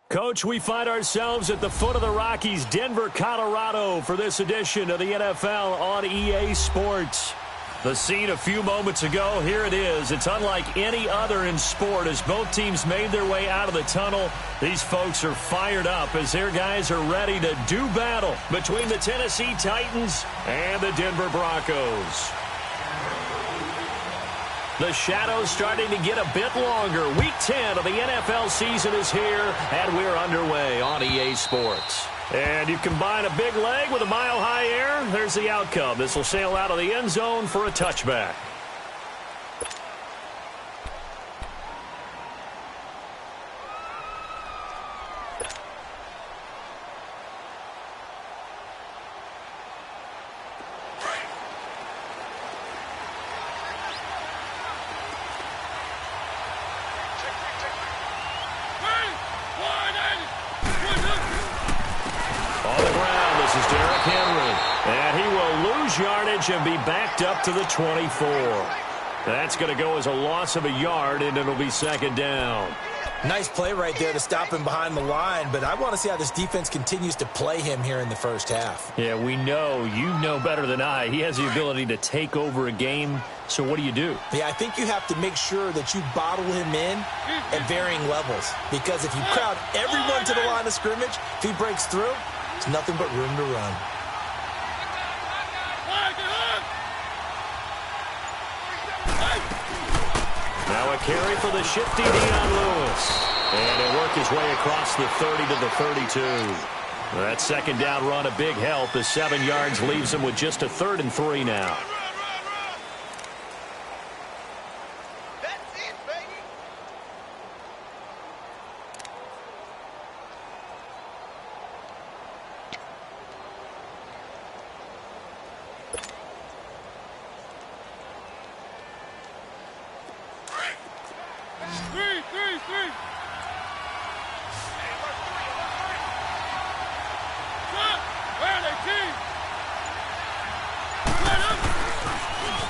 Coach, we find ourselves at the foot of the Rockies, Denver, Colorado, for this edition of the NFL on EA Sports. The scene a few moments ago, here it is. It's unlike any other in sport as both teams made their way out of the tunnel. These folks are fired up as their guys are ready to do battle between the Tennessee Titans and the Denver Broncos. The shadow's starting to get a bit longer. Week 10 of the NFL season is here, and we're underway on EA Sports. And you combine a big leg with a mile-high air, there's the outcome. This will sail out of the end zone for a touchback. Yardage and be backed up to the 24. That's going to go as a loss of a yard, and it'll be second down. Nice play right there to stop him behind the line, but I want to see how this defense continues to play him here in the first half. Yeah, we know. You know better than I. He has the ability to take over a game, so what do you do? Yeah, I think you have to make sure that you bottle him in at varying levels, because if you crowd everyone to the line of scrimmage, if he breaks through, it's nothing but room to run. Now a carry for the shifty Dion Lewis. And he'll work his way across the 30 to the 32. That second down run a big help. The 7 yards leaves him with just a 3rd and 3 now.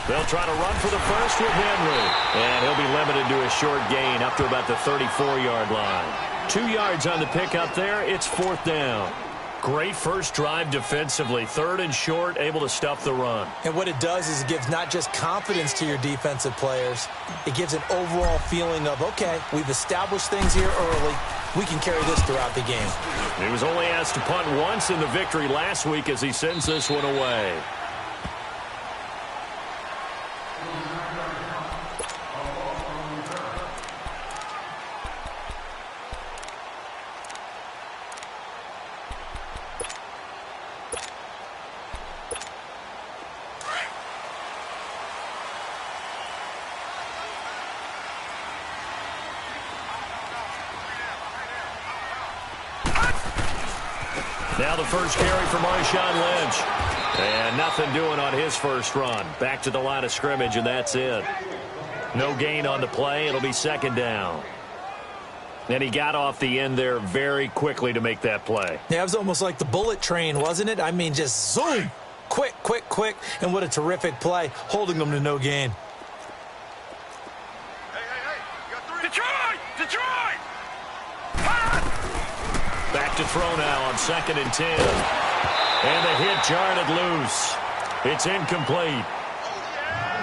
They'll try to run for the first with Henry. And he'll be limited to a short gain up to about the 34-yard line. 2 yards on the pickup there. It's 4th down. Great first drive defensively. 3rd and short, able to stuff the run. And what it does is it gives not just confidence to your defensive players, it gives an overall feeling of, okay, we've established things here early. We can carry this throughout the game. He was only asked to punt once in the victory last week as he sends this one away. Now the first carry for Marshawn Lynch. And nothing doing on his first run. Back to the line of scrimmage, and that's it. No gain on the play. It'll be second down. And he got off the end there very quickly to make that play. Yeah, it was almost like the bullet train, wasn't it? I mean, just zoom. Quick, quick, quick. And what a terrific play, holding them to no gain. Back to throw now on 2nd and 10. And the hit jarred loose. It's incomplete.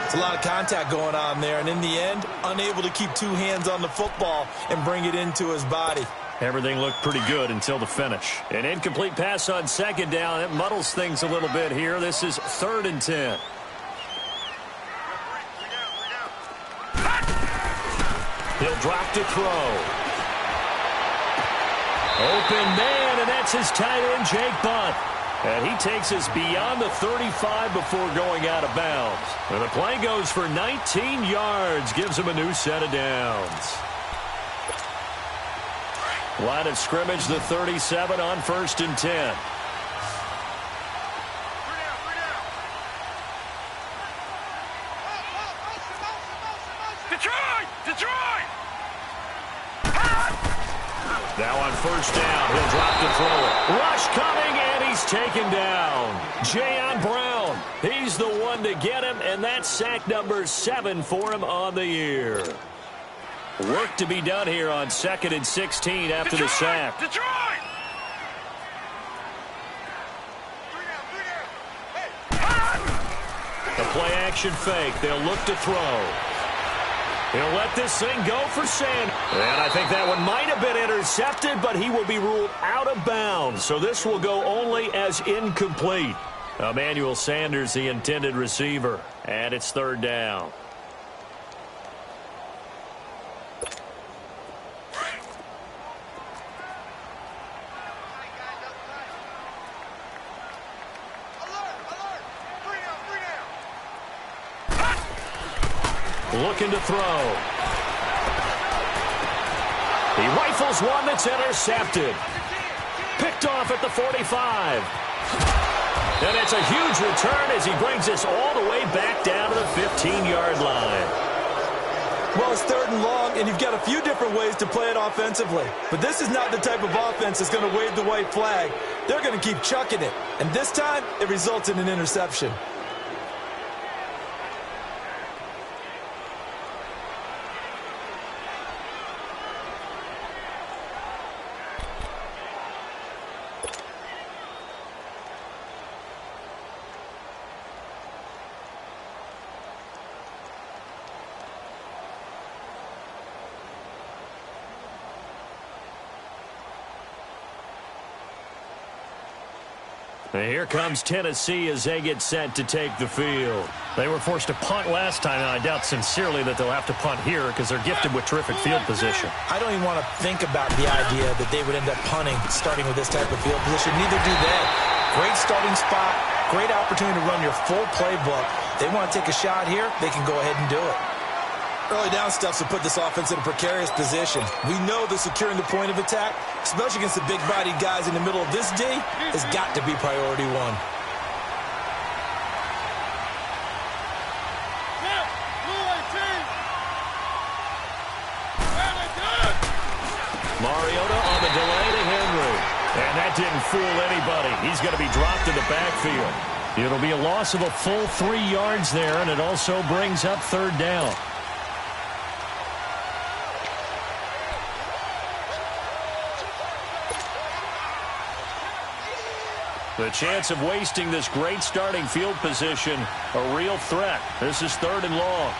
It's a lot of contact going on there, and in the end, unable to keep 2 hands on the football and bring it into his body. Everything looked pretty good until the finish. An incomplete pass on 2nd down. It muddles things a little bit here. This is 3rd and 10. He'll drop to throw. Open man, and that's his tight end, Jake Butt. And he takes us beyond the 35 before going out of bounds. And the play goes for 19 yards, gives him a new set of downs. Line of scrimmage, the 37 on 1st and 10. Now on 1st down, he'll drop to throw it. Rush coming, and he's taken down. Jayon Brown, he's the one to get him, and that's sack number 7 for him on the year. Work to be done here on 2nd and 16 after the sack. Detroit! The play action fake. They'll look to throw. He'll let this thing go for Sand. And I think that one might have been intercepted, but he will be ruled out of bounds. So this will go only as incomplete. Emmanuel Sanders, the intended receiver. And it's 3rd down. Looking to throw. He rifles one that's intercepted. Picked off at the 45. And it's a huge return as he brings this all the way back down to the 15-yard line. Well, it's 3rd and long, and you've got a few different ways to play it offensively. But this is not the type of offense that's going to wave the white flag. They're going to keep chucking it. And this time, it results in an interception. And here comes Tennessee as they get set to take the field. They were forced to punt last time, and I doubt sincerely that they'll have to punt here because they're gifted with terrific field position. I don't even want to think about the idea that they would end up punting starting with this type of field position. Neither do they. Great starting spot, great opportunity to run your full playbook. They want to take a shot here, they can go ahead and do it. Early down stuff will put this offense in a precarious position. We know that securing the point of attack, especially against the big-bodied guys in the middle of this D, has got to be priority one. Mariota on the delay to Henry. And that didn't fool anybody. He's going to be dropped in the backfield. It'll be a loss of a full 3 yards there, and it also brings up 3rd down. The chance of wasting this great starting field position, a real threat. This is 3rd and long.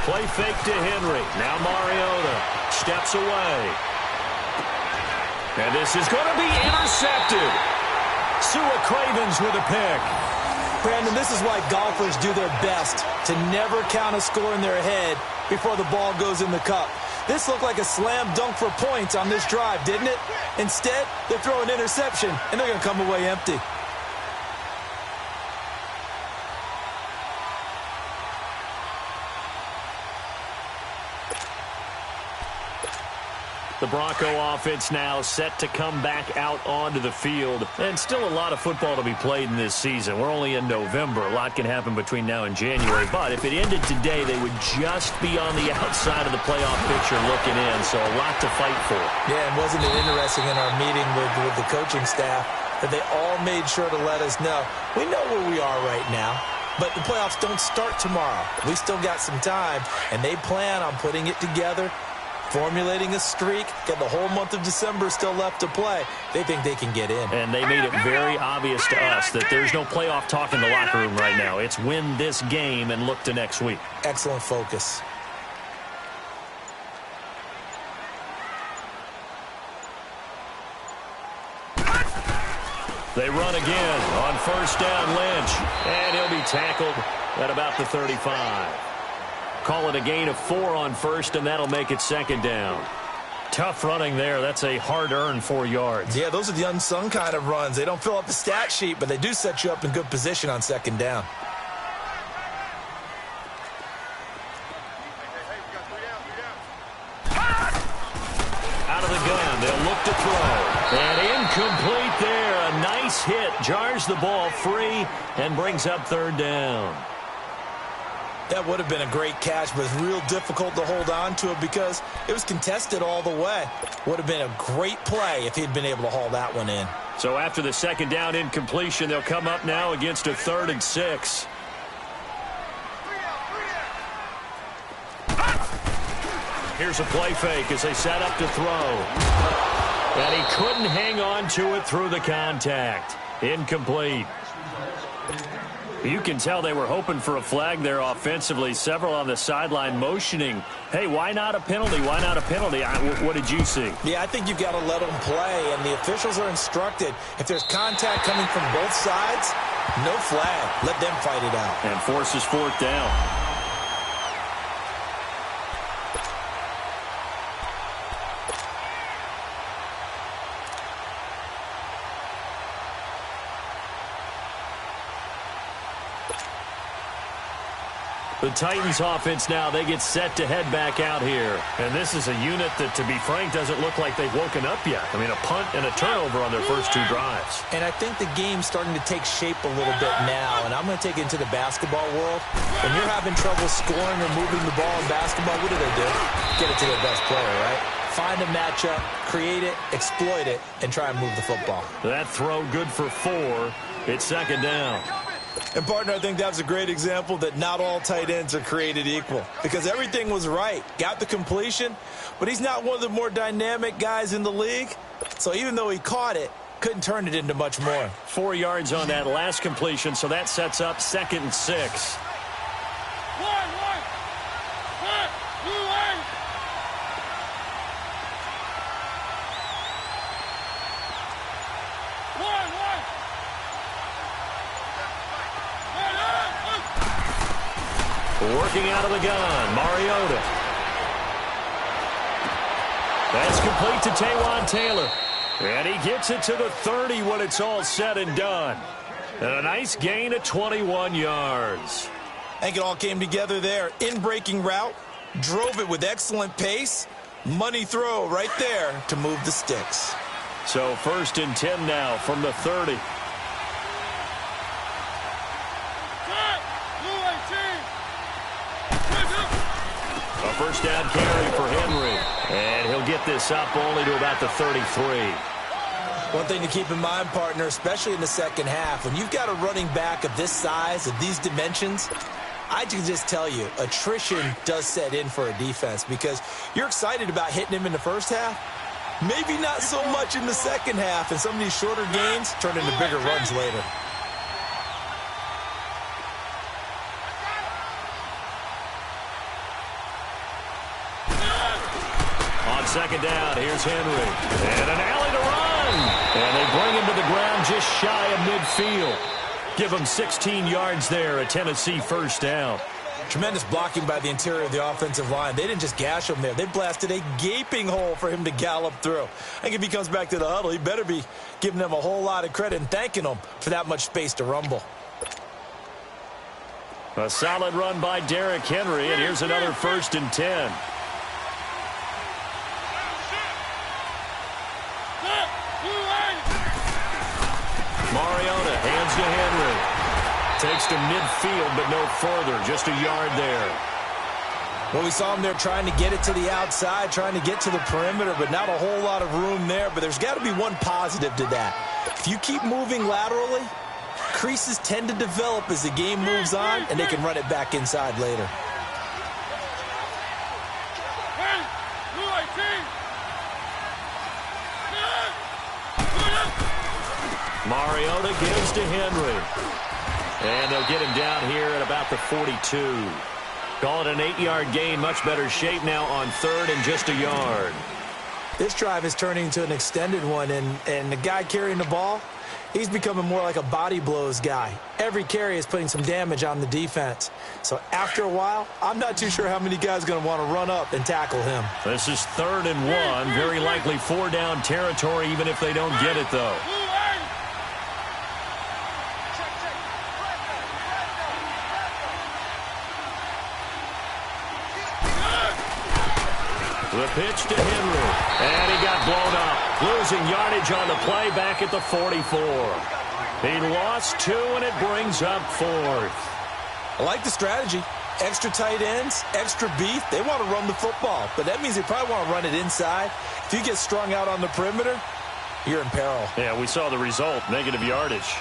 Play fake to Henry. Now Mariota steps away. And this is going to be intercepted. Sua Cravens with a pick. Brandon, this is why golfers do their best to never count a score in their head before the ball goes in the cup. This looked like a slam dunk for points on this drive, didn't it? Instead, they throw an interception, and they're going to come away empty. The Bronco offense now set to come back out onto the field. And still a lot of football to be played in this season. We're only in November. A lot can happen between now and January. But if it ended today, they would just be on the outside of the playoff picture looking in. So a lot to fight for. Yeah, and wasn't it interesting in our meeting with the coaching staff that they all made sure to let us know, we know where we are right now. But the playoffs don't start tomorrow. We still got some time, and they plan on putting it together, formulating a streak, got the whole month of December still left to play. They think they can get in. And they made it very obvious to us that there's no playoff talk in the locker room right now. It's win this game and look to next week. Excellent focus. They run again on 1st down, Lynch. And he'll be tackled at about the 35. Call it a gain of 4 on 1st, and that'll make it 2nd down. Tough running there. That's a hard-earned 4 yards. Yeah, those are the unsung kind of runs. They don't fill up the stat sheet, but they do set you up in good position on 2nd down. Out of the gun, they'll look to throw. And incomplete there. A nice hit. Jars the ball free and brings up 3rd down. That would have been a great catch, but it's real difficult to hold on to it because it was contested all the way. Would have been a great play if he'd been able to haul that one in. So after the second down incompletion, they'll come up now against a 3rd and 6. Here's a play fake as they set up to throw. And he couldn't hang on to it through the contact. Incomplete. You can tell they were hoping for a flag there offensively. Several on the sideline motioning, hey, why not a penalty? Why not a penalty? What did you see? Yeah, I think you've got to let them play, and the officials are instructed. If there's contact coming from both sides, no flag. Let them fight it out. And forces 4th down. The Titans offense now, they get set to head back out here. And this is a unit that, to be frank, doesn't look like they've woken up yet. I mean, a punt and a turnover on their first 2 drives. And I think the game's starting to take shape a little bit now. And I'm going to take it into the basketball world. When you're having trouble scoring or moving the ball in basketball, what do? Get it to their best player, right? Find a matchup, create it, exploit it, and try and move the football. That throw good for 4. It's 2nd down. And, partner, I think that's a great example that not all tight ends are created equal because everything was right. Got the completion, but he's not one of the more dynamic guys in the league. So even though he caught it, couldn't turn it into much more. 4 yards on that last completion, so that sets up 2nd and 6. Working out of the gun, Mariota. That's complete to Taywan Taylor. And he gets it to the 30 when it's all said and done. And a nice gain of 21 yards. I think it all came together there. In-breaking route, drove it with excellent pace. Money throw right there to move the sticks. So 1st and 10 now from the 30. A first down carry for Henry. And he'll get this up only to about the 33. One thing to keep in mind, partner, especially in the second half, when you've got a running back of this size, of these dimensions, I can just tell you, attrition does set in for a defense because you're excited about hitting him in the first half. Maybe not so much in the second half, and some of these shorter gains turn into bigger runs later. On 2nd down, here's Henry. And an alley to run. And they bring him to the ground just shy of midfield. Give him 16 yards there, a Tennessee first down. Tremendous blocking by the interior of the offensive line. They didn't just gash him there. They blasted a gaping hole for him to gallop through. I think if he comes back to the huddle, he better be giving them a whole lot of credit and thanking them for that much space to rumble. A solid run by Derrick Henry, and here's another 1st and 10. Mariota hands to Henry. Takes to midfield, but no further. Just a yard there. Well, we saw him there trying to get it to the outside, trying to get to the perimeter, but not a whole lot of room there. But there's got to be one positive to that. If you keep moving laterally, creases tend to develop as the game moves on, and they can run it back inside later. Mariota gives to Henry. And they'll get him down here at about the 42. Call it an 8-yard gain. Much better shape now on 3rd and just a yard. This drive is turning into an extended one, and the guy carrying the ball, he's becoming more like a body blows guy. Every carry is putting some damage on the defense. So after a while, I'm not too sure how many guys are going to want to run up and tackle him. This is 3rd and 1. Very likely 4-down territory, even if they don't get it, though. The pitch to Henry, and he got blown up. Losing yardage on the play back at the 44. He lost 2, and it brings up 4th. I like the strategy. extra tight ends, extra beef. They want to run the football, but that means they probably want to run it inside. If you get strung out on the perimeter, you're in peril. Yeah, we saw the result, negative yardage.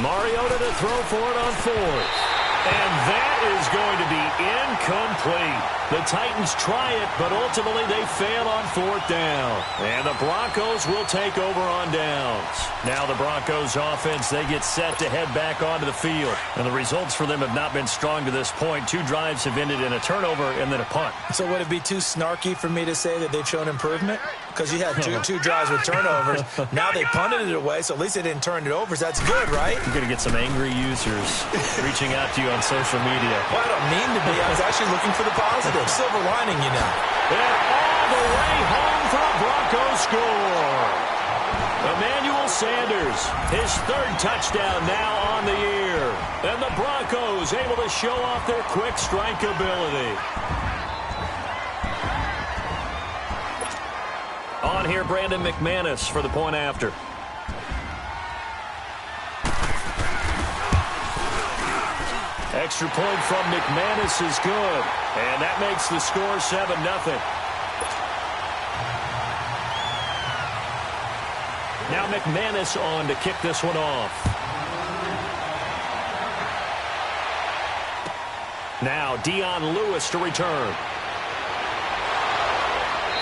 Mariota to throw for it on fourth. And that is going to be incomplete. The Titans try it, but ultimately they fail on fourth down. And the Broncos will take over on downs. Now the Broncos offense, they get set to head back onto the field. And the results for them have not been strong to this point. 2 drives have ended in a turnover and then a punt. So would it be too snarky for me to say that they've shown improvement? Because you had two drives with turnovers. Now they punted it away, so at least they didn't turn it over. So that's good, right? You're going to get some angry users reaching out to you on social media. Well, I don't mean to be. I was actually looking for the positive. Silver lining, you know. And all the way home for a Broncos score. Emmanuel Sanders, his 3rd touchdown now on the year. And the Broncos able to show off their quick strike ability. On here, Brandon McManus for the point after. Extra point from McManus is good. And that makes the score 7-0. Now McManus on to kick this one off. Now Dion Lewis to return.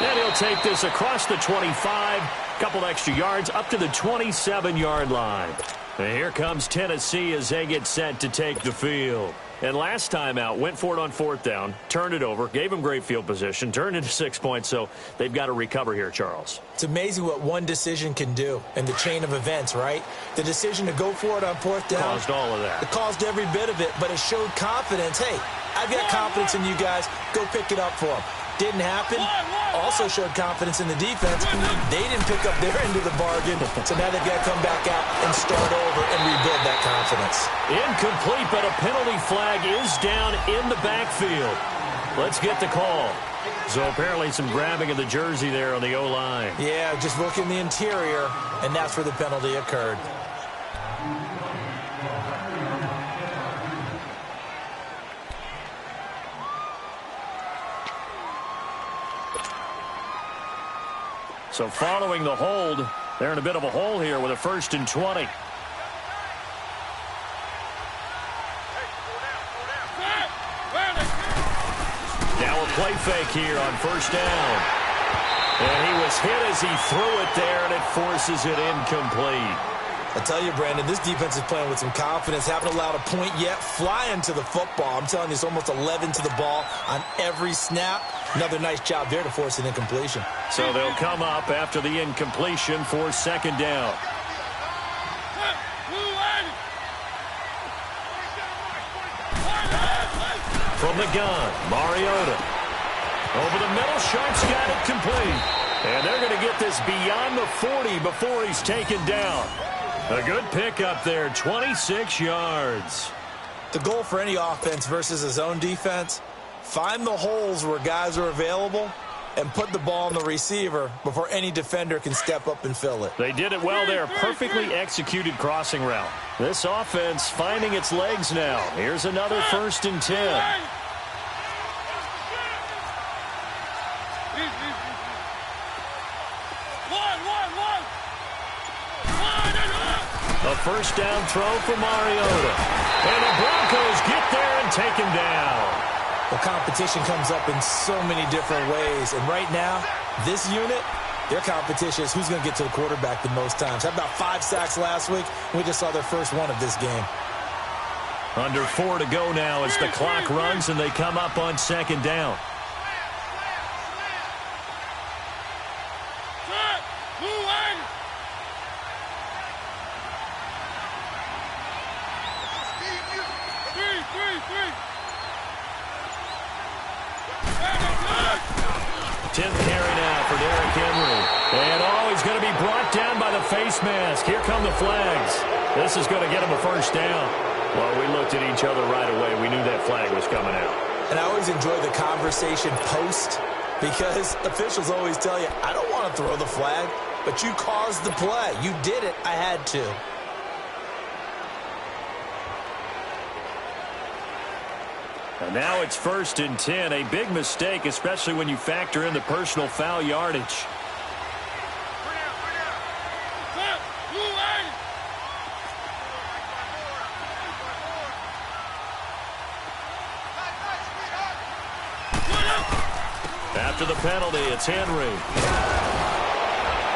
And he'll take this across the 25, couple extra yards up to the 27-yard line. And here comes Tennessee as they get set to take the field. And last time out, went for it on fourth down, turned it over, gave them great field position, turned into 6 points, so they've got to recover here, Charles. It's amazing what one decision can do in the chain of events, right? The decision to go for it on fourth down. Caused all of that. It caused every bit of it, but it showed confidence. Hey, I've got confidence in you guys. Go pick it up for them. Didn't happen. Also showed confidence in the defense. They didn't pick up their end of the bargain, so now they've got to come back out and start over and rebuild that confidence. Incomplete, but a penalty flag is down in the backfield. Let's get the call. So apparently some grabbing of the jersey there on the O-line. Yeah, just look in the interior, and that's where the penalty occurred. So following the hold, they're in a bit of a hole here with a 1st and 20. Now a play fake here on 1st down. And he was hit as he threw it there, and it forces it incomplete. I tell you, Brandon, this defense is playing with some confidence. Haven't allowed a point yet. Flying to the football. I'm telling you, it's almost 11 to the ball on every snap. Another nice job there to force an incompletion. So they'll come up after the incompletion for 2nd down. From the gun, Mariota. Over the middle, Sharp's got it complete. And they're going to get this beyond the 40 before he's taken down. A good pickup there, 26 yards. The goal for any offense versus a zone defense, find the holes where guys are available and put the ball on the receiver before any defender can step up and fill it. They did it well there. Perfectly executed crossing route. This offense finding its legs now. Here's another 1st and 10. A 1st down throw for Mariota. And the Broncos get there and take him down. The competition comes up in so many different ways. And right now, this unit, their competition is who's going to get to the quarterback the most times. How about 5 sacks last week? We just saw their first one of this game. Under 4 to go now as the clock runs and they come up on 2nd down. 10th carry now for Derrick Henry. And he's going to be brought down by the face mask. Here come the flags. This is going to get him a first down. Well, we looked at each other right away. We knew that flag was coming out. And I always enjoy the conversation post because officials always tell you, I don't want to throw the flag, but you caused the play. You did it. I had to. And now it's 1st and 10. A big mistake, especially when you factor in the personal foul yardage. After the penalty, it's Henry.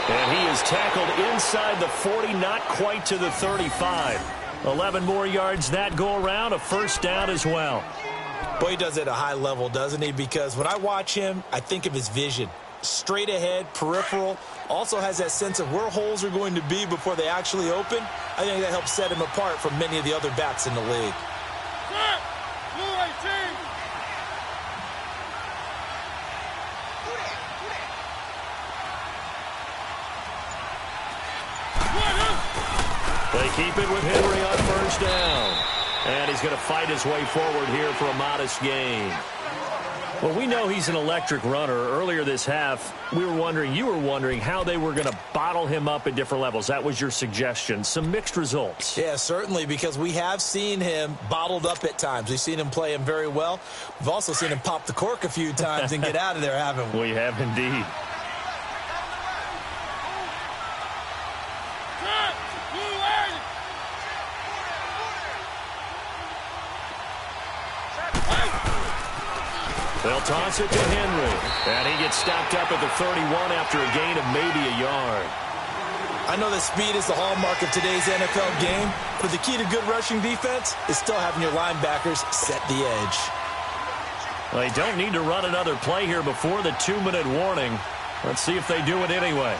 And he is tackled inside the 40, not quite to the 35. 11 more yards that go around, a first down as well. Boy, he does it at a high level, doesn't he? Because when I watch him, I think of his vision. Straight ahead, peripheral. Also has that sense of where holes are going to be before they actually open. I think that helps set him apart from many of the other backs in the league. They keep it with Henry on first down. And he's going to fight his way forward here for a modest gain. Well, we know he's an electric runner. Earlier this half, you were wondering how they were going to bottle him up at different levels. That was your suggestion. Some mixed results. Yeah, certainly, because we have seen him bottled up at times. We've seen him play him very well. We've also seen him pop the cork a few times and get out of there, haven't we? We have indeed. They'll toss it to Henry. And he gets stopped up at the 31 after a gain of maybe a yard. I know that speed is the hallmark of today's NFL game, but the key to good rushing defense is still having your linebackers set the edge. Well, they don't need to run another play here before the 2-minute warning. Let's see if they do it anyway.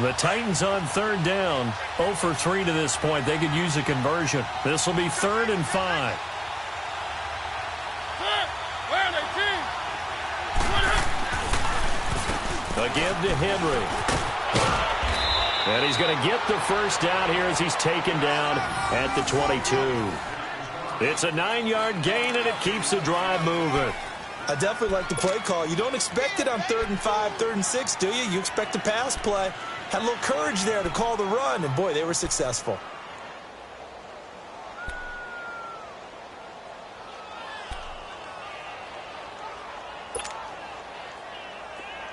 The Titans on 3rd down. 0 for 3 to this point. They could use a conversion. This will be 3rd and 5. Again to Henry. And he's going to get the first down here as he's taken down at the 22. It's a 9-yard gain, and it keeps the drive moving. I definitely like the play call. You don't expect it on 3rd and 5, 3rd and 6, do you? You expect a pass play. Had a little courage there to call the run, and boy, they were successful.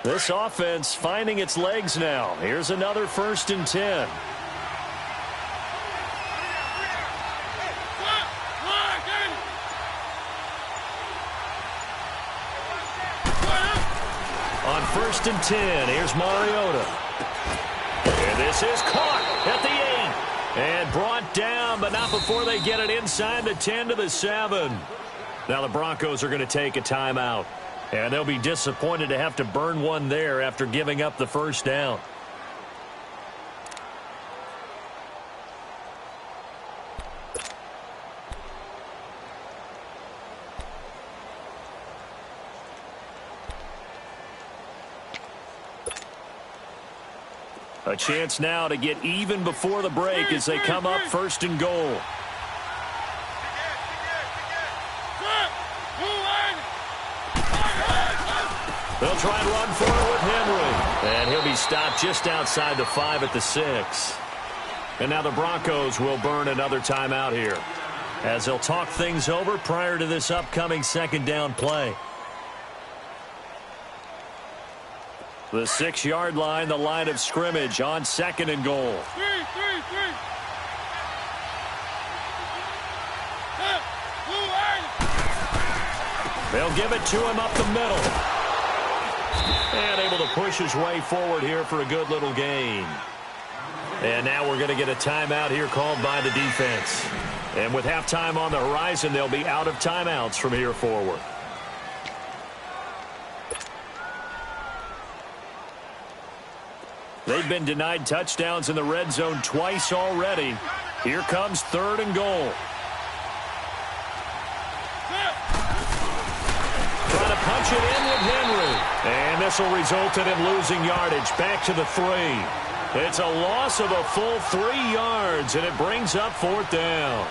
This offense finding its legs now. Here's another 1st and 10. On 1st and 10, here's Mariota. And this is caught at the 8. And brought down, but not before they get it inside the 10 to the 7. Now the Broncos are going to take a timeout. And they'll be disappointed to have to burn one there after giving up the first down. A chance now to get even before the break as they come up 1st and goal. They'll try and run for it with Henry. And he'll be stopped just outside the 5 at the 6. And now the Broncos will burn another timeout here as they'll talk things over prior to this upcoming 2nd down play. The 6-yard line, the line of scrimmage on 2nd and goal. They'll give it to him up the middle. And able to push his way forward here for a good little gain. And now we're going to get a timeout here called by the defense. And with halftime on the horizon, they'll be out of timeouts from here forward. They've been denied touchdowns in the red zone twice already. Here comes 3rd and goal. Trying to punch it in with Henry. And this will result in him losing yardage back to the 3. It's a loss of a full 3 yards, and it brings up 4th down.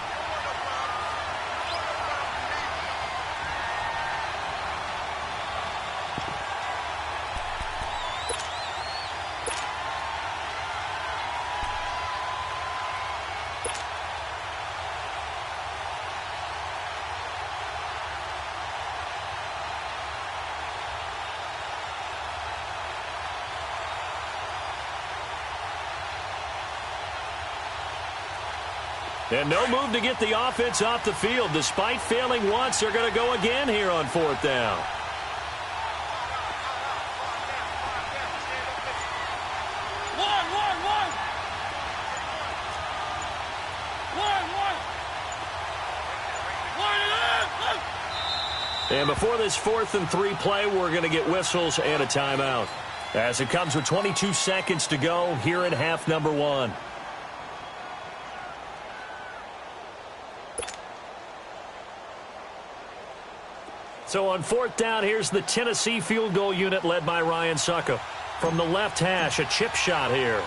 And no move to get the offense off the field. Despite failing once, they're going to go again here on 4th down. And before this 4th and 3 play, we're going to get whistles and a timeout. As it comes with 22 seconds to go here in half number 1. So on 4th down, here's the Tennessee field goal unit led by Ryan Suckup. From the left hash, a chip shot here.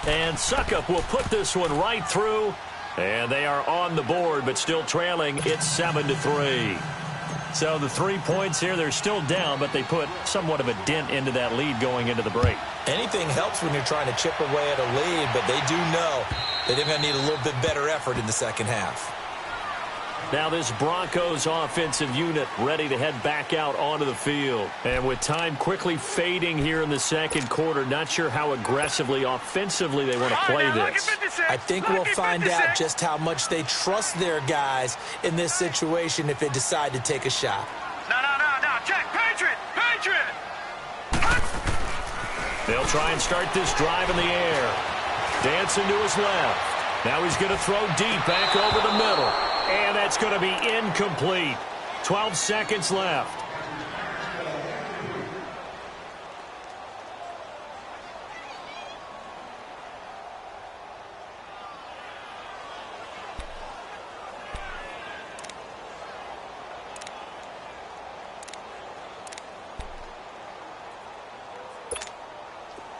And Suckup will put this one right through. And they are on the board, but still trailing. It's 7-3. So the 3 points here, they're still down, but they put somewhat of a dent into that lead going into the break. Anything helps when you're trying to chip away at a lead, but they do know that they're going to need a little bit better effort in the second half. Now this Broncos offensive unit ready to head back out onto the field. And with time quickly fading here in the second quarter, not sure how aggressively, offensively they want to play this. I think we'll find out just how much they trust their guys in this situation if they decide to take a shot. No. Check. Patriot. They'll try and start this drive in the air. Dancing to his left. Now he's going to throw deep back over the middle. And that's going to be incomplete. 12 seconds left.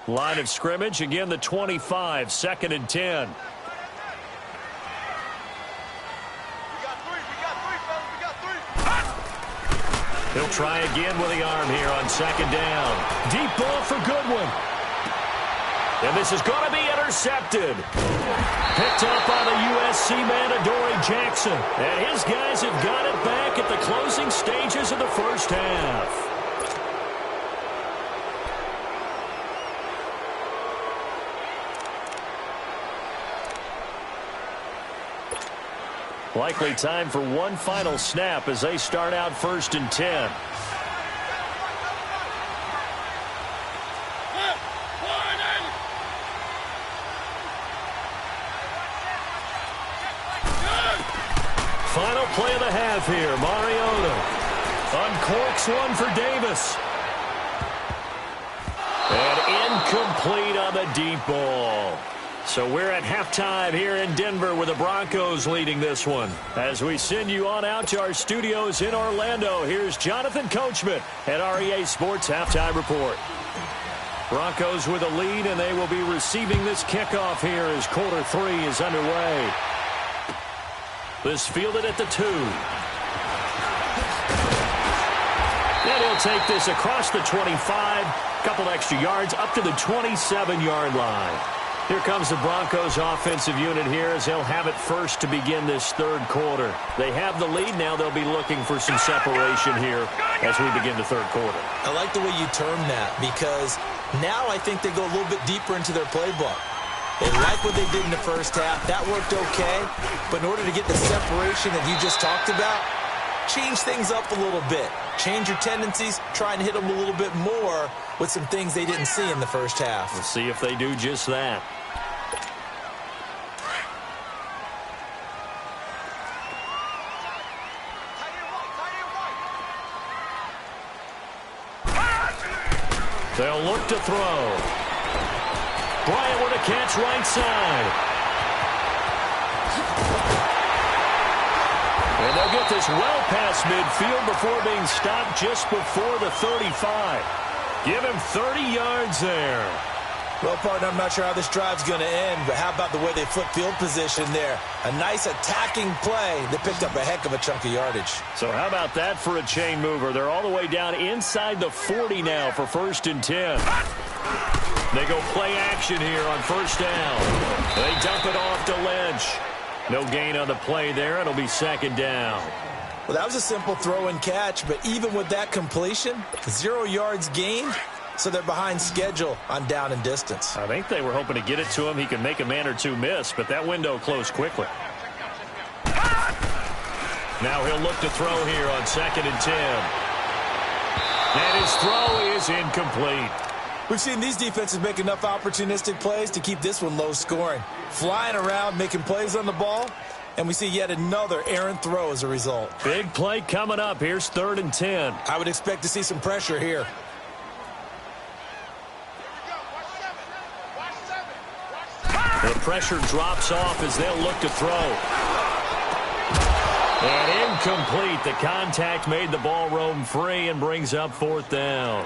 Line of scrimmage, again the 25, 2nd and 10. He'll try again with the arm here on 2nd down. Deep ball for Goodwin. And this is going to be intercepted. Picked up by the USC man, Adoree Jackson. And his guys have got it back at the closing stages of the first half. Likely time for one final snap as they start out 1st and 10. Final play of the half here. Mariota uncorks one for Davis. And incomplete on the deep ball. So we're at halftime here in Denver with the Broncos leading this one. As we send you on out to our studios in Orlando, here's Jonathan Coachman at REA Sports Halftime Report. Broncos with a lead, and they will be receiving this kickoff here as quarter 3 is underway. This fielded at the 2. And he'll take this across the 25, couple extra yards up to the 27-yard line. Here comes the Broncos offensive unit here as they'll have it first to begin this 3rd quarter. They have the lead now. They'll be looking for some separation here as we begin the 3rd quarter. I like the way you term that because now I think they go a little bit deeper into their playbook. They like what they did in the first half. That worked okay. But in order to get the separation that you just talked about, change things up a little bit. Change your tendencies, try and hit them a little bit more with some things they didn't see in the first half. We'll see if they do just that. They'll look to throw. Bryant with a catch right side. And they'll get this well past midfield before being stopped just before the 35. Give him 30 yards there. Well, partner, I'm not sure how this drive's going to end, but how about the way they flip field position there? A nice attacking play that picked up a heck of a chunk of yardage. So how about that for a chain mover? They're all the way down inside the 40 now for 1st and 10. They go play action here on 1st down. They dump it off to Lynch. No gain on the play there. It'll be 2nd down. Well, that was a simple throw and catch, but even with that completion, 0 yards gained. So they're behind schedule on down and distance. I think they were hoping to get it to him. He could make a man or two miss, but that window closed quickly. Now he'll look to throw here on 2nd and 10. And his throw is incomplete. We've seen these defenses make enough opportunistic plays to keep this one low scoring. Flying around, making plays on the ball, and we see yet another errant throw as a result. Big play coming up. Here's 3rd and 10. I would expect to see some pressure here. The pressure drops off as they'll look to throw. And incomplete. The contact made the ball roam free and brings up 4th down.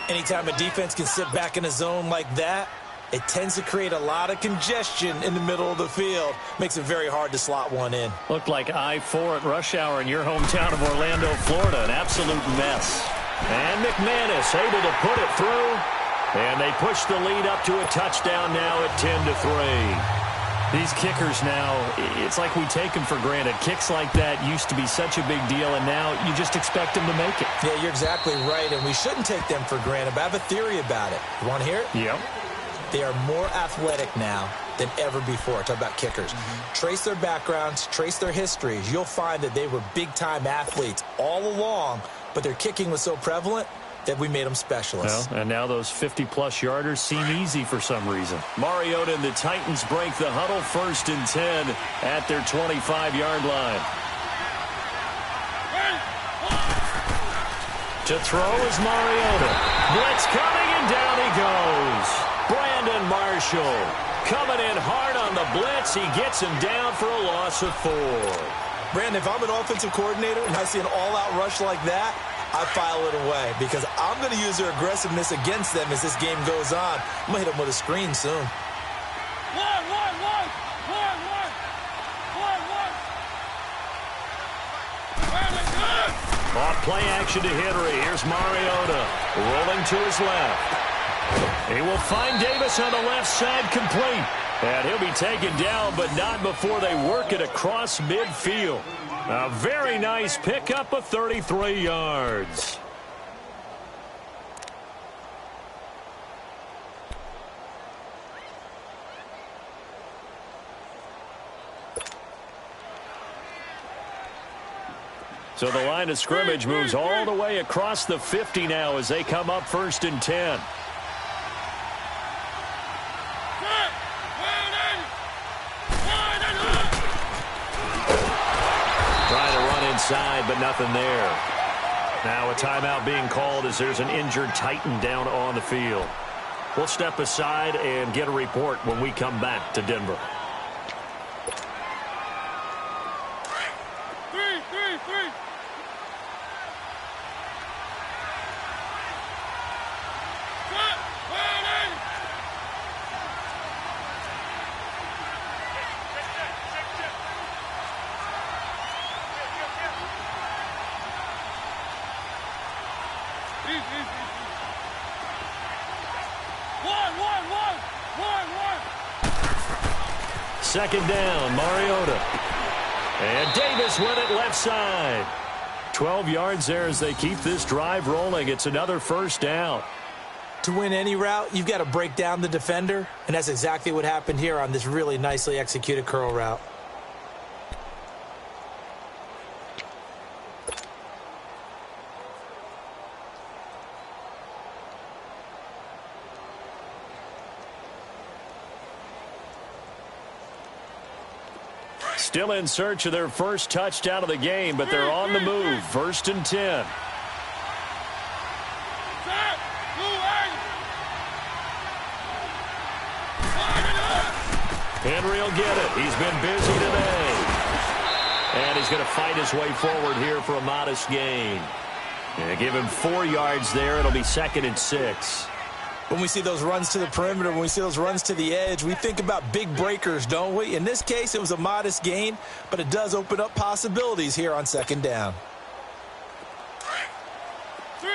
Anytime a defense can sit back in a zone like that, it tends to create a lot of congestion in the middle of the field. Makes it very hard to slot one in. Looked like I-4 at rush hour in your hometown of Orlando, Florida. An absolute mess. And McManus able to put it through. And they push the lead up to a touchdown now at 10-3. These kickers now, it's like we take them for granted. Kicks like that used to be such a big deal, and now you just expect them to make it. Yeah, you're exactly right, and we shouldn't take them for granted, but I have a theory about it. You want to hear it? Yep. They are more athletic now than ever before. Talk about kickers. Trace their backgrounds, trace their histories. You'll find that they were big-time athletes all along, but their kicking was so prevalent that we made them specialists. Well, and now those 50-plus yarders seem easy for some reason. Mariota and the Titans break the huddle. 1st and 10 at their 25-yard line. To throw is Mariota. Blitz coming, and down he goes. Brandon Marshall coming in hard on the blitz. He gets him down for a loss of 4. Brandon, if I'm an offensive coordinator and I see an all-out rush like that, I file it away because I'm going to use their aggressiveness against them as this game goes on. I'm going to hit them with a screen soon. Off play action to Henry. Here's Mariota rolling to his left. He will find Davis on the left side, complete. And he'll be taken down, but not before they work it across midfield. A very nice pickup of 33 yards. So the line of scrimmage moves all the way across the 50 now as they come up 1st and 10. Inside, but nothing there. Now a timeout being called as there's an injured Titan down on the field. We'll step aside and get a report when we come back to Denver. Second down, Mariota. And Davis with it left side. 12 yards there as they keep this drive rolling. It's another 1st down. To win any route, you've got to break down the defender, and that's exactly what happened here on this really nicely executed curl route. Still in search of their first touchdown of the game, but they're on the move. 1st and 10. Henry will get it. He's been busy today. And he's going to fight his way forward here for a modest gain. And give him 4 yards there. It'll be 2nd and 6. When we see those runs to the perimeter, when we see those runs to the edge, we think about big breakers, don't we? In this case, it was a modest gain, but it does open up possibilities here on 2nd down. 3.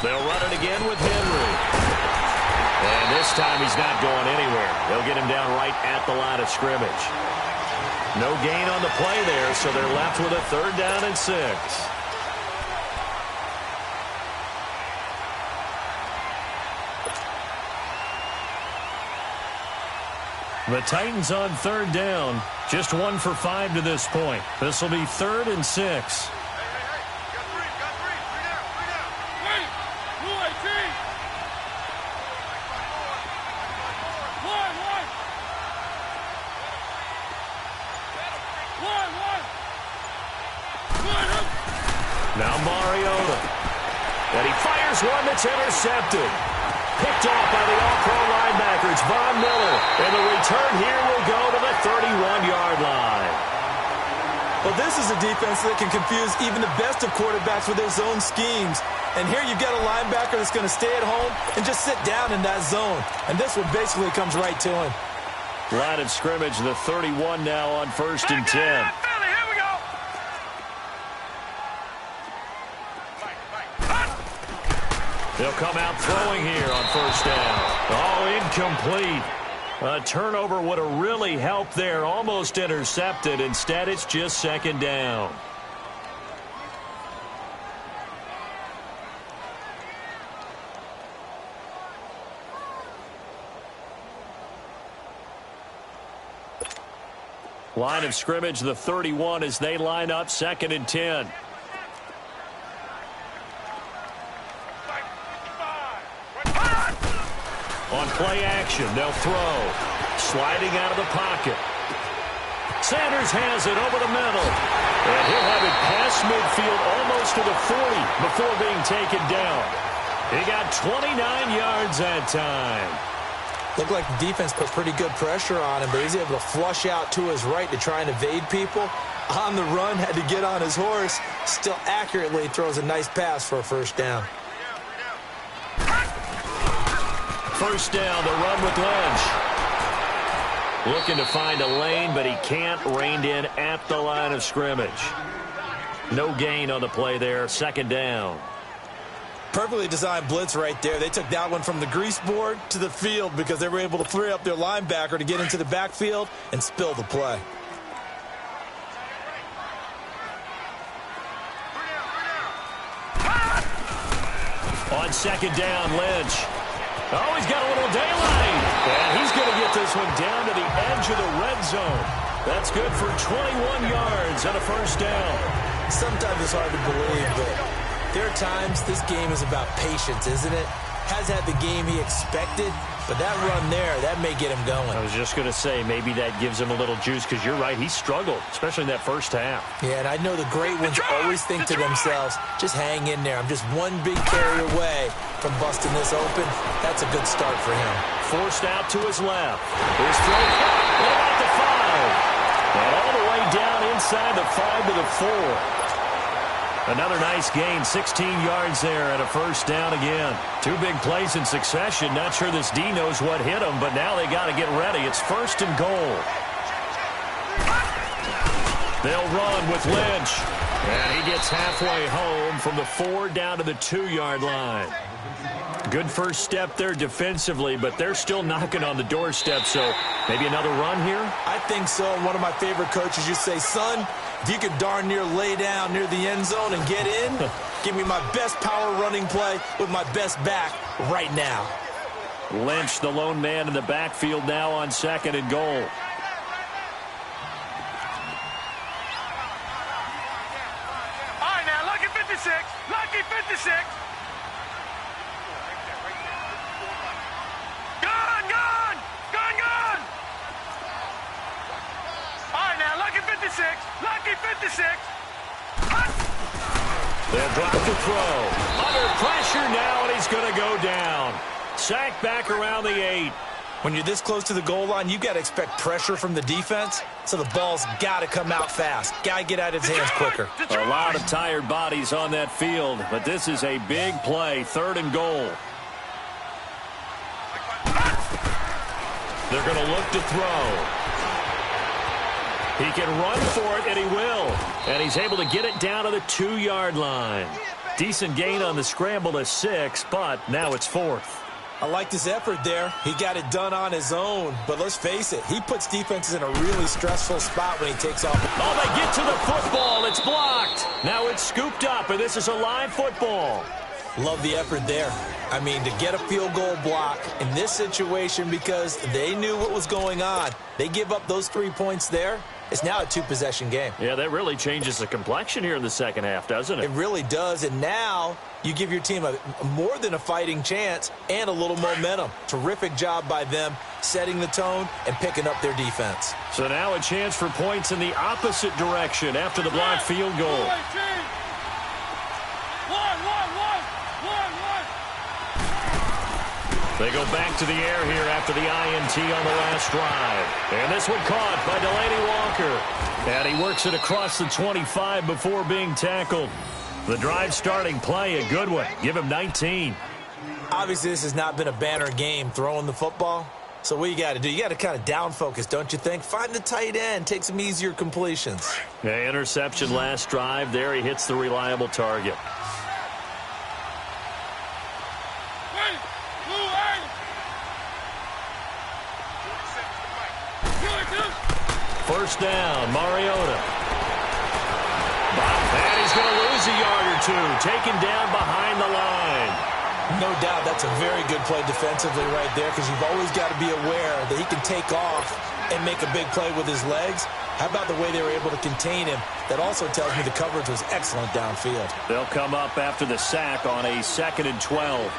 They'll run it again with Henry. And this time he's not going anywhere. They'll get him down right at the line of scrimmage. No gain on the play there, so they're left with a 3rd down and 6. The Titans on 3rd down. Just 1 for 5 to this point. This will be 3rd and 6. Now Mariota. And he fires one that's intercepted. Picked off by the all-pro linebacker. It's Von Miller. And the return here will go to the 31-yard line. Well, this is a defense that can confuse even the best of quarterbacks with their zone schemes. And here you've got a linebacker that's going to stay at home and just sit down in that zone. And this one basically comes right to him. Line of scrimmage, the 31 now on 1st and 10. They'll come out throwing here on 1st down. Oh, incomplete. A turnover would have really helped there. Almost intercepted. Instead, it's just 2nd down. Line of scrimmage, the 31 as they line up 2nd and 10. On play action, they'll throw. Sliding out of the pocket. Sanders has it over the middle. And he'll have it past midfield almost to the 40 before being taken down. He got 29 yards that time. Looked like the defense put pretty good pressure on him, but he's able to flush out to his right to try and evade people. On the run, had to get on his horse. Still accurately throws a nice pass for a 1st down. 1st down, the run with Lynch. Looking to find a lane, but he can't. Reined in at the line of scrimmage. No gain on the play there. 2nd down. Perfectly designed blitz right there. They took that one from the grease board to the field because they were able to free up their linebacker to get into the backfield and spill the play. On 2nd down, Lynch. Oh, he's got a little daylight. And he's going to get this one down to the edge of the red zone. That's good for 21 yards and a 1st down. Sometimes it's hard to believe, but there are times this game is about patience, isn't it? Has had the game he expected, but that run there, that may get him going. I was just going to say, maybe that gives him a little juice, because you're right, he struggled, especially in that 1st half. Yeah, and I know the great ones always think to themselves, just hang in there. I'm just one big carry away from busting this open. That's a good start for him. Forced out to his left. His throw about the 5. And all the way down inside the 5 to the 4. Another nice gain, 16 yards there and a 1st down again. 2 big plays in succession. Not sure this D knows what hit him, but now they got to get ready. It's 1st and goal. They'll run with Lynch. And he gets halfway home from the 4 down to the 2-yard line. Good first step there defensively, but they're still knocking on the doorstep, so maybe another run here? I think so. One of my favorite coaches, you say, son, if you could darn near lay down near the end zone and get in, give me my best power running play with my best back right now. Lynch, the lone man in the backfield now on 2nd and goal. All right, now, lucky 56. Lucky 56. to 6. They'll drop the throw. Under pressure now, and he's going to go down. Sacked back around the 8. When you're this close to the goal line, you got to expect pressure from the defense, so the ball's got to come out fast. Got to get out of his hands quicker. A lot of tired bodies on that field, but this is a big play, 3rd and goal. They're going to look to throw. He can run for it, and he will. And he's able to get it down to the 2-yard line. Decent gain on the scramble to 6, but now it's 4th. I liked his effort there. He got it done on his own. But let's face it, he puts defenses in a really stressful spot when he takes off. Oh, they get to the football. It's blocked. Now it's scooped up, and this is a live football. Love the effort there. I mean, to get a field goal block in this situation because they knew what was going on. They give up those 3 points there. It's now a 2-possession game. Yeah, that really changes the complexion here in the second half, doesn't it? It really does, and now you give your team a more than a fighting chance and a little momentum. Terrific job by them setting the tone and picking up their defense. So now a chance for points in the opposite direction after the blocked field goal. They go back to the air here after the INT on the last drive. And this one caught by Delaney Walker. And he works it across the 25 before being tackled. The drive starting play, a good one. Give him 19. Obviously, this has not been a banner game throwing the football. So what you got to do, you got to kind of down focus, don't you think? Find the tight end, take some easier completions. Yeah, interception last drive. There he hits the reliable target. First down, Mariota. And he's going to lose a yard or two, taken down behind the line. No doubt that's a very good play defensively right there because you've always got to be aware that he can take off and make a big play with his legs. How about the way they were able to contain him? That also tells me the coverage was excellent downfield. They'll come up after the sack on a 2nd and 12.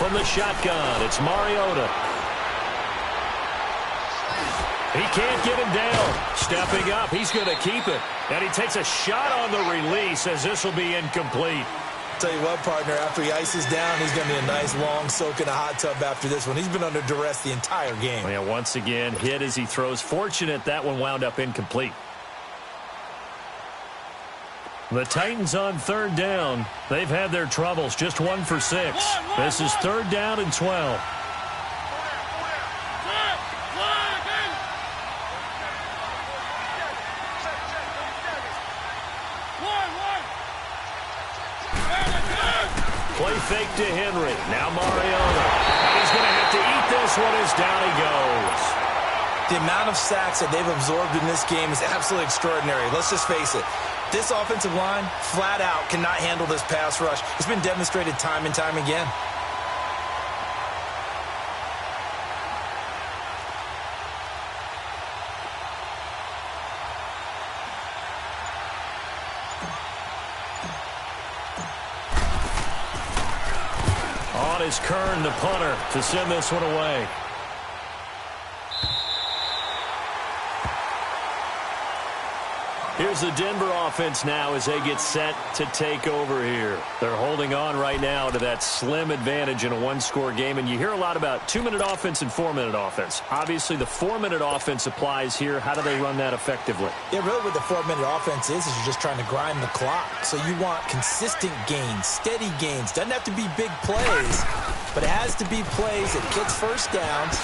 From the shotgun, it's Mariota. He can't get him down. Stepping up, he's going to keep it. And he takes a shot on the release as this will be incomplete. Tell you what, partner, after he ices down, he's going to be a nice long soak in a hot tub after this one. He's been under duress the entire game. Yeah, once again, hit as he throws. Fortunate that one wound up incomplete. The Titans on 3rd down. They've had their troubles. Just 1 for 6. This is 3rd down and 12. Play fake to Henry. Now Mariota. And he's going to have to eat this one as down he goes. The amount of sacks that they've absorbed in this game is absolutely extraordinary. Let's just face it. This offensive line, flat out, cannot handle this pass rush. It's been demonstrated time and time again. On is Kern, the punter, to send this one away. Here's the Denver offense now as they get set to take over here. They're holding on right now to that slim advantage in a one-score game. And you hear a lot about 2-minute offense and 4-minute offense. Obviously, the 4-minute offense applies here. How do they run that effectively? Yeah, really what the 4-minute offense is you're just trying to grind the clock. So you want consistent gains, steady gains. Doesn't have to be big plays, but it has to be plays that gets first downs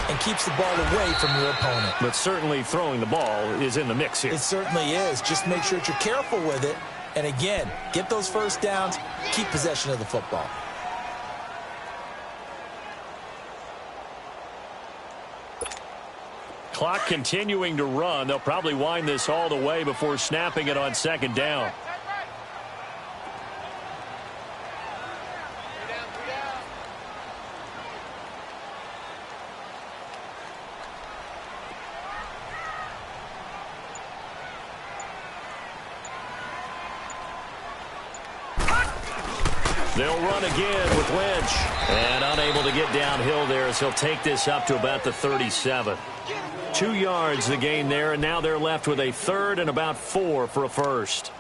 and keeps the ball away from your opponent. But certainly throwing the ball is in the mix here. It certainly is. Just make sure that you're careful with it. And again, get those first downs, keep possession of the football. Clock continuing to run. They'll probably wind this all the way before snapping it on 2nd down. They'll run again with Lynch. And unable to get downhill there as he'll take this up to about the 37. 2 yards the gain there, and now they're left with a third and about 4 for a first.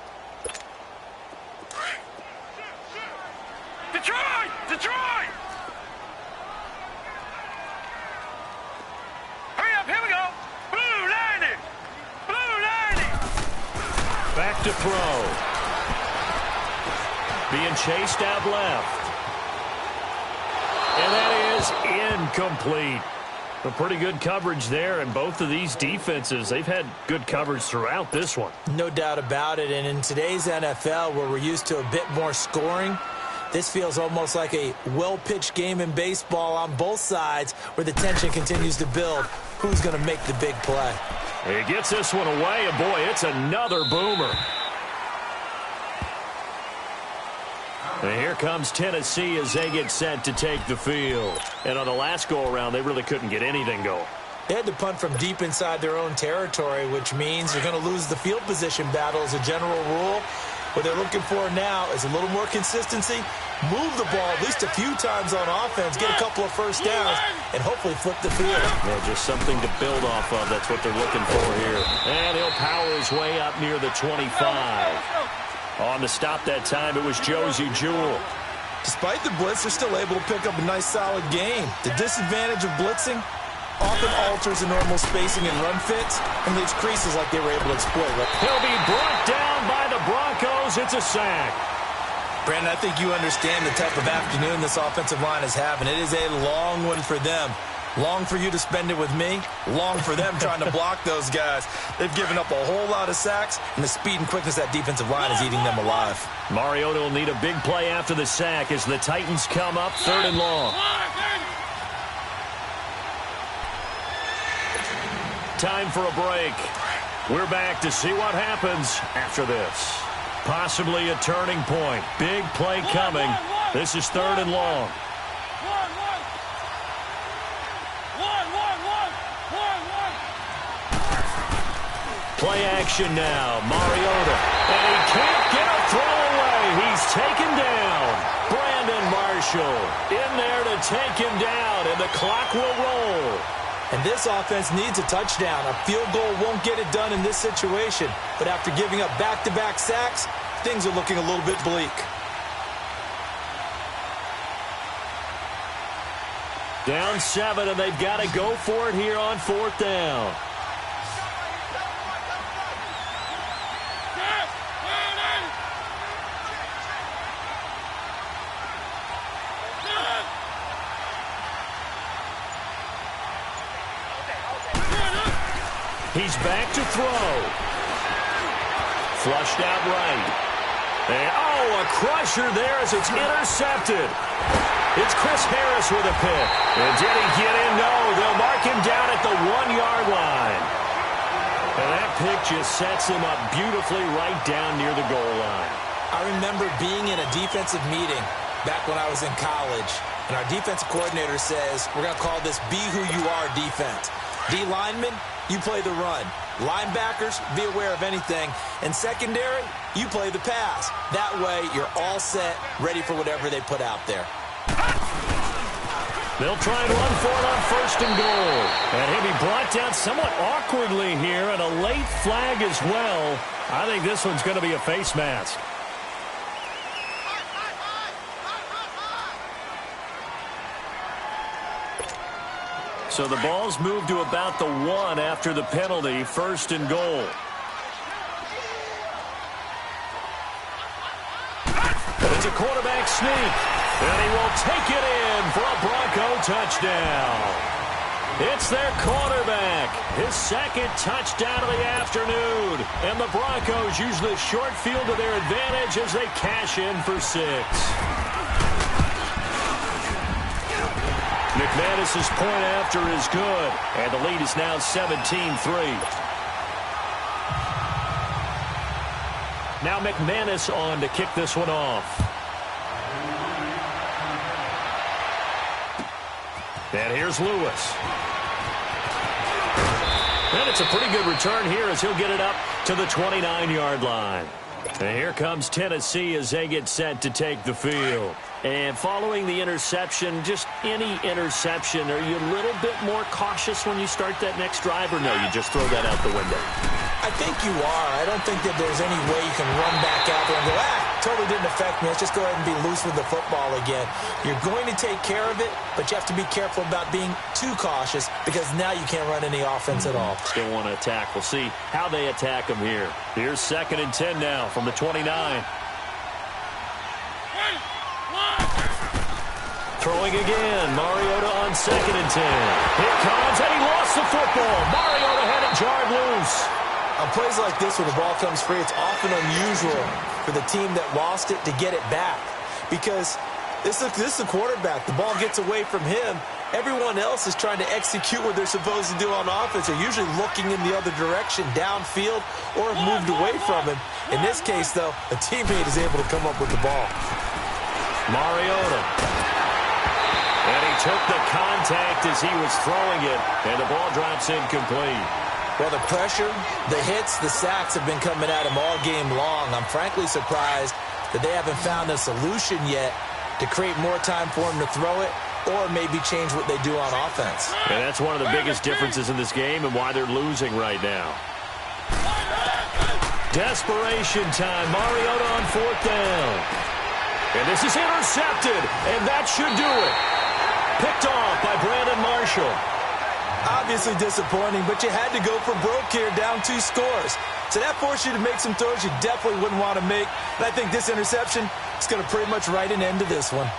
Detroit! Detroit! Hurry up, here we go! Blue lining! Blue lining! Back to throw. Being chased out left. And that is incomplete. A pretty good coverage there, and both of these defenses, they've had good coverage throughout this one. No doubt about it, and in today's NFL, where we're used to a bit more scoring, this feels almost like a well-pitched game in baseball on both sides where the tension continues to build. Who's going to make the big play? He gets this one away, and boy, it's another boomer. And here comes Tennessee as they get set to take the field. And on the last go-around, they really couldn't get anything going. They had to punt from deep inside their own territory, which means you're going to lose the field position battle as a general rule. What they're looking for now is a little more consistency, move the ball at least a few times on offense, get a couple of first downs, and hopefully flip the field. Yeah, just something to build off of. That's what they're looking for here. And he'll power his way up near the 25. On the stop that time, it was Josie Jewell. Despite the blitz, they're still able to pick up a nice, solid game. The disadvantage of blitzing often alters the normal spacing and run fits and leaves creases like they were able to exploit. He'll be brought down by the Broncos. It's a sack. Brandon, I think you understand the type of afternoon this offensive line is having. It is a long one for them. Long for you to spend it with me. Long for them trying to block those guys. They've given up a whole lot of sacks, and the speed and quickness of that defensive line is eating them alive. Mariota will need a big play after the sack as the Titans come up 3rd and long. Time for a break. We're back to see what happens after this. Possibly a turning point. Big play coming. This is 3rd and long. Play action now. Mariota. And he can't get a throw away. He's taken down. Brandon Marshall in there to take him down, and the clock will roll. And this offense needs a touchdown. A field goal won't get it done in this situation. But after giving up back-to-back sacks, things are looking a little bit bleak. Down 7, and they've got to go for it here on 4th down. He's back to throw. Flushed out right. And, a crusher there as it's intercepted. It's Chris Harris with a pick. And did he get in? No, they'll mark him down at the 1-yard line. And that pick just sets him up beautifully right down near the goal line. I remember being in a defensive meeting back when I was in college, and our defensive coordinator says, we're going to call this Be Who You Are defense. D linemen, you play the run. Linebackers, be aware of anything. And secondary, you play the pass. That way, you're all set, ready for whatever they put out there. They'll try and run for it on 1st and goal. And he'll be brought down somewhat awkwardly here, and a late flag as well. I think this one's going to be a face mask. So the ball's moved to about the 1 after the penalty, 1st and goal. It's a quarterback sneak, and he will take it in for a Bronco touchdown. It's their quarterback, his 2nd touchdown of the afternoon, and the Broncos use the short field to their advantage as they cash in for 6. McManus's point after is good, and the lead is now 17-3. Now McManus on to kick this one off. And here's Lewis. And it's a pretty good return here as he'll get it up to the 29-yard line. And here comes Tennessee as they get set to take the field. And following the interception, just any interception, are you a little bit more cautious when you start that next drive, or no, you just throw that out the window? I think you are. I don't think that there's any way you can run back out there and go, totally didn't affect me. Let's just go ahead and be loose with the football again. You're going to take care of it, but you have to be careful about being too cautious because now you can't run any offense at all. Still want to attack. We'll see how they attack them here. Here's 2nd and 10 now from the 29. Throwing again. Mariota on 2nd and 10. Here comes, and he lost the football. Mariota had it jarred loose. On plays like this where the ball comes free, it's often unusual for the team that lost it to get it back because this is the quarterback. The ball gets away from him. Everyone else is trying to execute what they're supposed to do on offense. They're usually looking in the other direction, downfield, or have moved away from him. In this case, though, a teammate is able to come up with the ball. Mariota. And he took the contact as he was throwing it, and the ball drops incomplete. Well, the pressure, the hits, the sacks have been coming at him all game long. I'm frankly surprised that they haven't found a solution yet to create more time for him to throw it or maybe change what they do on offense. And that's one of the biggest differences in this game and why they're losing right now. Desperation time. Mariota on 4th down. And this is intercepted, and that should do it. Picked off by Brandon Marshall. Obviously disappointing, but you had to go for broke here, down 2 scores. So that forced you to make some throws you definitely wouldn't want to make. And I think this interception is going to pretty much write an end to this one.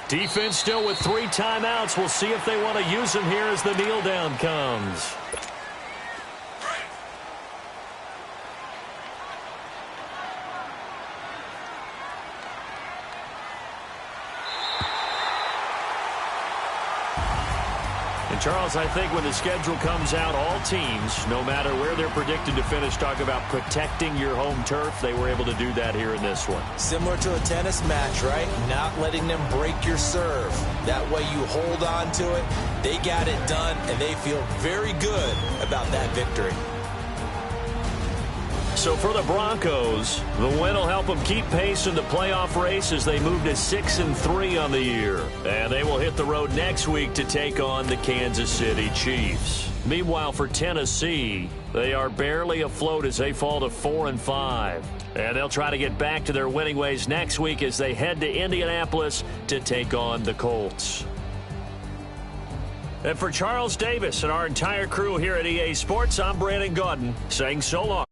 Defense still with 3 timeouts. We'll see if they want to use them here as the kneel down comes. And Charles, I think when the schedule comes out, all teams, no matter where they're predicted to finish, talk about protecting your home turf. They were able to do that here in this one. Similar to a tennis match, right? Not letting them break your serve. That way you hold on to it. They got it done, and they feel very good about that victory. So for the Broncos, the win will help them keep pace in the playoff race as they move to 6-3 on the year. And they will hit the road next week to take on the Kansas City Chiefs. Meanwhile, for Tennessee, they are barely afloat as they fall to 4-5. And they'll try to get back to their winning ways next week as they head to Indianapolis to take on the Colts. And for Charles Davis and our entire crew here at EA Sports, I'm Brandon Gaudin saying so long.